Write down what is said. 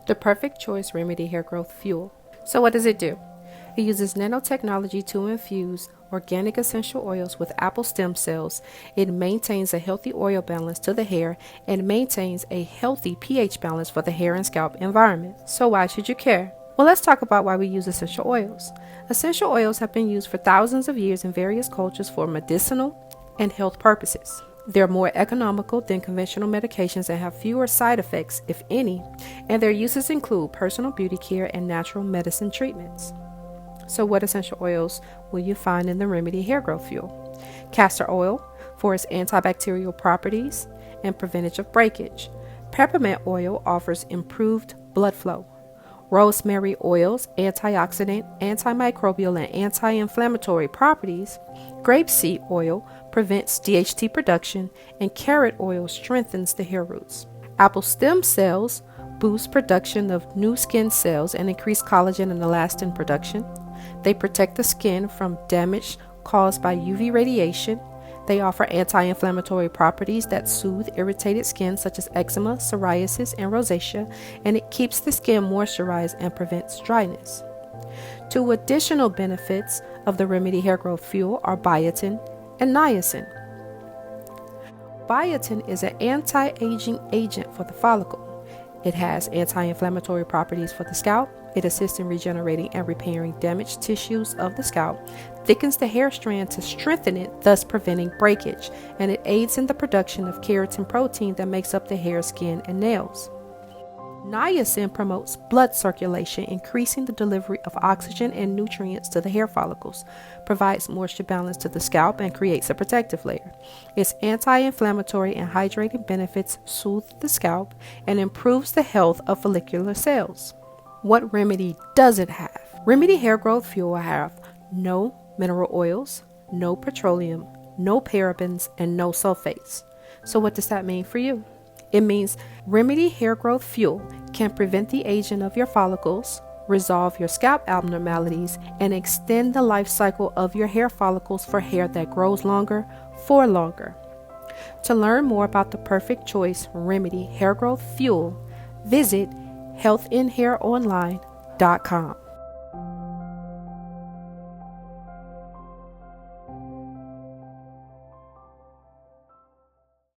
The Perfect Choice Remedy Hair Growth Fuel. So what does it do? It uses nanotechnology to infuse organic essential oils with apple stem cells. It maintains a healthy oil balance to the hair and maintains a healthy pH balance for the hair and scalp environment. So why should you care? Well, let's talk about why we use essential oils. Essential oils have been used for thousands of years in various cultures for medicinal and health purposes. They're more economical than conventional medications and have fewer side effects, if any, and their uses include personal beauty care and natural medicine treatments. So what essential oils will you find in the Remedy Hair Growth Fuel? Castor oil for its antibacterial properties and prevention of breakage. Peppermint oil offers improved blood flow. Rosemary oil's antioxidant, antimicrobial, and anti-inflammatory properties. Grapeseed oil prevents DHT production, and carrot oil strengthens the hair roots. Apple stem cells boost production of new skin cells and increase collagen and elastin production. They protect the skin from damage caused by UV radiation. They offer anti-inflammatory properties that soothe irritated skin such as eczema, psoriasis, and rosacea, and it keeps the skin moisturized and prevents dryness. Two additional benefits of the Remedy Hair Growth Fuel are biotin and niacin. Biotin is an anti-aging agent for the follicle. It has anti-inflammatory properties for the scalp. It assists in regenerating and repairing damaged tissues of the scalp, thickens the hair strand to strengthen it, thus preventing breakage, and it aids in the production of keratin protein that makes up the hair, skin, and nails. Niacin promotes blood circulation, increasing the delivery of oxygen and nutrients to the hair follicles, provides moisture balance to the scalp, and creates a protective layer. Its anti-inflammatory and hydrating benefits soothe the scalp and improves the health of follicular cells. What remedy does it have? Remedy Hair Growth Fuel will have no mineral oils, no petroleum, no parabens, and no sulfates. So what does that mean for you? It means Remedy Hair Growth Fuel can prevent the aging of your follicles, resolve your scalp abnormalities, and extend the life cycle of your hair follicles for hair that grows longer for longer. To learn more about the Perfect Choice Remedy Hair Growth Fuel, visit healthinhaironline.com.